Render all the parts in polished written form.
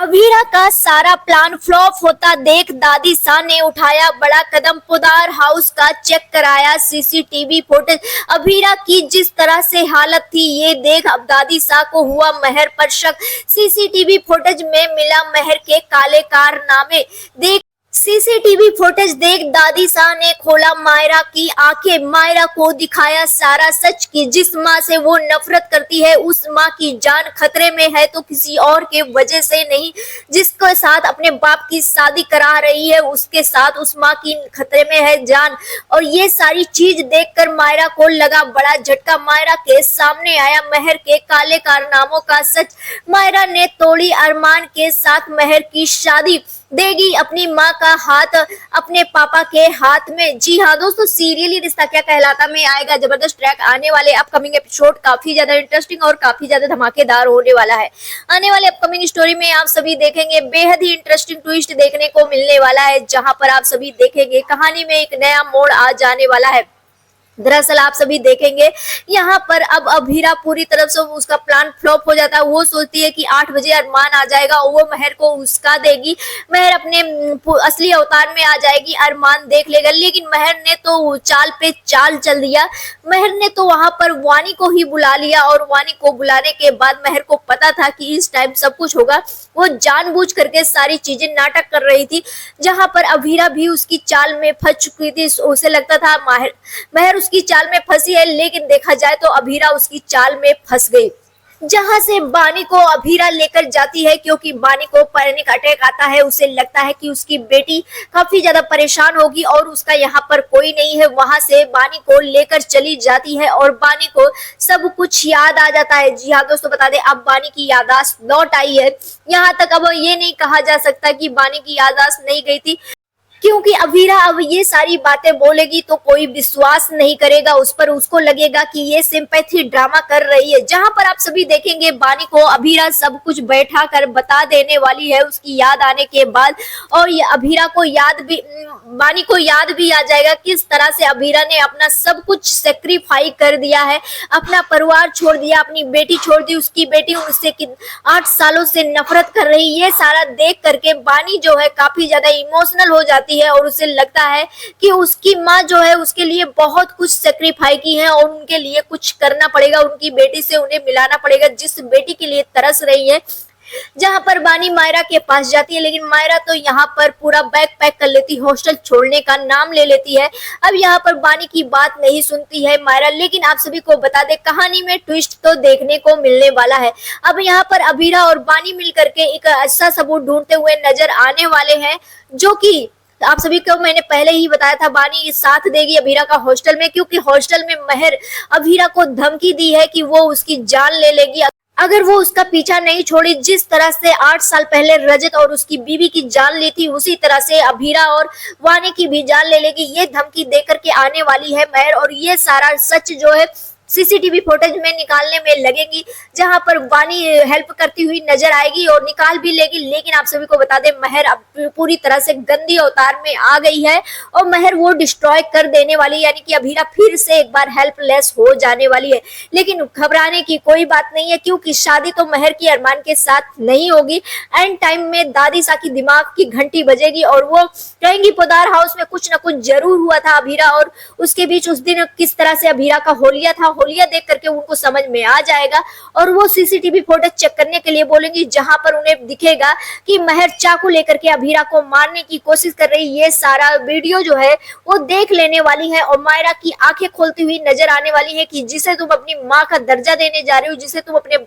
अभीरा का सारा plan flop होता देख दादी सा ने उठाया बड़ा कदम। पुदार हाउस का चेक कराया सीसीटीवी फुटेज। अभीरा की जिस तरह से हालत थी ये देख अब दादी सा को हुआ महर पर शक। सीसीटीवी फुटेज में मिला महर के काले कारनामे देख। सीसीटीवी फुटेज देख दादी सा ने खोला मायरा की आंखें। मायरा को दिखाया सारा सच की जिस माँ से वो नफरत करती है उस माँ की जान खतरे में है तो किसी और के वजह से नहीं। जिसके साथ अपने बाप की शादी करा रही है उसके साथ उस माँ की खतरे में है जान। और ये सारी चीज देखकर मायरा को लगा बड़ा झटका। मायरा के सामने आया महर के काले कारनामों का सच। मायरा ने तोड़ी अरमान के साथ महर की शादी, देगी अपनी माँ का हाथ अपने पापा के हाथ में। जी हाँ दोस्तों, सीरियली रिश्ता क्या कहलाता में आएगा जबरदस्त ट्रैक आने वाले अपकमिंग एपिसोड काफी ज्यादा इंटरेस्टिंग और काफी ज्यादा धमाकेदार होने वाला है। आने वाले अपकमिंग स्टोरी में आप सभी देखेंगे बेहद ही इंटरेस्टिंग ट्विस्ट देखने को मिलने वाला है, जहां पर आप सभी देखेंगे कहानी में एक नया मोड़ आ जाने वाला है। दरअसल आप सभी देखेंगे यहाँ पर अब अभीरा पूरी तरफ से उसका प्लान फ्लॉप हो जाता है। वो सोचती है कि 8 बजे अरमान आ जाएगा और वो महर को उसका देगी, महर अपने असली अवतार में आ जाएगी, अरमान देख लेगा। लेकिन महर ने तो चाल पे चाल चल दिया। महर ने तो वहां पर वानी को ही बुला लिया और वानी को बुलाने के बाद महर को पता था कि इस टाइम सब कुछ होगा। वो जानबूझ करके सारी चीजें नाटक कर रही थी, जहां पर अभीरा भी उसकी चाल में फंस चुकी थी। उसे लगता था महर उसकी चाल में फंसी है, लेकिन देखा जाए तो अभीरा उसकी चाल में फंस गई। जहां से बानी को अभीरा लेकर जाती है क्योंकि बानी को पैनिक अटैक आता है। उसे लगता है कि उसकी बेटी काफी ज्यादा परेशान होगी और उसका यहाँ पर कोई नहीं है। वहां से बानी को लेकर चली जाती है और बानी को सब कुछ याद आ जाता है। जी हाँ दोस्तों, बता दें अब बानी की याददाश्त लौट आई है। यहाँ तक अब ये नहीं कहा जा सकता कि बानी की याददाश्त नहीं गई थी, क्योंकि अभीरा अब ये सारी बातें बोलेगी तो कोई विश्वास नहीं करेगा उस पर। उसको लगेगा कि ये सिंपैथी ड्रामा कर रही है। जहां पर आप सभी देखेंगे बानी को अभीरा सब कुछ बैठा कर बता देने वाली है उसकी याद आने के बाद। और ये अभीरा को बानी को याद भी आ जाएगा किस तरह से अभीरा ने अपना सब कुछ सेक्रीफाई कर दिया है, अपना परिवार छोड़ दिया, अपनी बेटी छोड़ दी। उसकी बेटी उससे 8 सालों से नफरत कर रही। ये सारा देख करके बानी जो है काफी ज्यादा इमोशनल हो जाती है और उसे लगता है कि उसकी माँ जो है उसके लिए बहुत कुछ सेक्रीफाई की है और उनके लिए कुछ करना पड़ेगा, उनकी बेटी से उन्हें मिलाना पड़ेगा जिस बेटी के लिए तरस रही है। जहां पर बानी मायरा के पास जाती है, लेकिन मायरा तो यहाँ पर पूरा बैग पैक कर लेती, हॉस्टल छोड़ने का नाम ले लेती है। अब यहाँ पर बानी की बात नहीं सुनती है मायरा। लेकिन आप सभी को बता दे कहानी में ट्विस्ट तो देखने को मिलने वाला है। अब यहाँ पर अभीरा और बानी मिल करके एक ऐसा सबूत ढूंढते हुए नजर आने वाले हैं, जो कि आप सभी को मैंने पहले ही बताया था बानी साथ देगी अभीरा का हॉस्टल में, क्योंकि हॉस्टल में महर अभीरा को धमकी दी है कि वो उसकी जान ले लेगी अगर वो उसका पीछा नहीं छोड़ी। जिस तरह से 8 साल पहले रजत और उसकी बीवी की जान ली थी उसी तरह से अभीरा और वानी की भी जान ले लेगी। ये धमकी देकर के आने वाली है महर और ये सारा सच जो है सीसीटीवी फुटेज में निकालने में लगेगी, जहां पर वानी हेल्प करती हुई नजर आएगी और निकाल भी लेगी। लेकिन आप सभी को बता दें महर अब पूरी तरह से गंदी अवतार में आ गई है और महर वो डिस्ट्रॉय कर देने वाली है, यानी कि अभीरा फिर से एक बार हेल्पलेस हो जाने वाली है। लेकिन घबराने की कोई बात नहीं है, क्योंकि शादी तो महर की अरमान के साथ नहीं होगी। एंड टाइम में दादी सा की दिमाग की घंटी बजेगी और वो कहेंगी पुदार हाउस में कुछ ना कुछ जरूर हुआ था अभीरा और उसके बीच उस दिन किस तरह से अभीरा का होलिया था। होलिया देख करके उनको समझ में आ जाएगा और वो सीसीटीवी फुटेज चेक करने के लिए बोलेंगी, जहां पर उन्हें दिखेगा कि महर चाकू लेकर के अभीरा को मारने की कोशिश कर रही। ये सारा वीडियो जो है वो देख लेने वाली है और मायरा की आंखें खोलती हुई नजर आने वाली है कि जिसे तुम अपनी माँ का दर्जा देने जा रहे हो, जिसे तुम अपने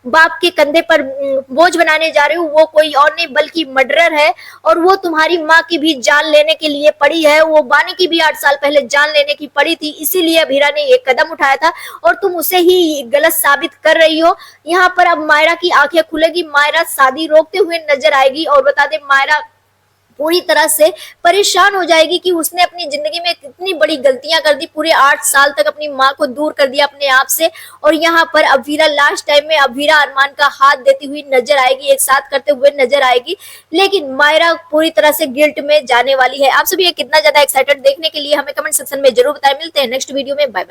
बाप के कंधे पर बोझ बनाने जा रहे हो, वो कोई और नहीं बल्कि मर्डरर है और वो तुम्हारी माँ की भी जान लेने के लिए पड़ी है। वो बानी की भी 8 साल पहले जान लेने की पड़ी थी, इसीलिए अभीरा ने एक कदम उठाया था और तुम उसे ही गलत साबित कर रही हो। यहाँ पर अब मायरा की आंखें खुलेगी, मायरा शादी रोकते हुए नजर आएगी और बता दे मायरा पूरी तरह से परेशान हो जाएगी कि उसने अपनी जिंदगी में कितनी बड़ी गलतियां कर दी। पूरे 8 साल तक अपनी माँ को दूर कर दिया अपने आप से और यहाँ पर अभीरा लास्ट टाइम में अभीरा अरमान का हाथ देती हुई नजर आएगी, एक साथ करते हुए नजर आएगी। लेकिन मायरा पूरी तरह से गिल्ट में जाने वाली है। आप सभी ये कितना ज्यादा एक्साइटेड देखने के लिए हमें कमेंट सेक्शन में जरूर बताएं। मिलते हैं नेक्स्ट वीडियो में, बाय बाय।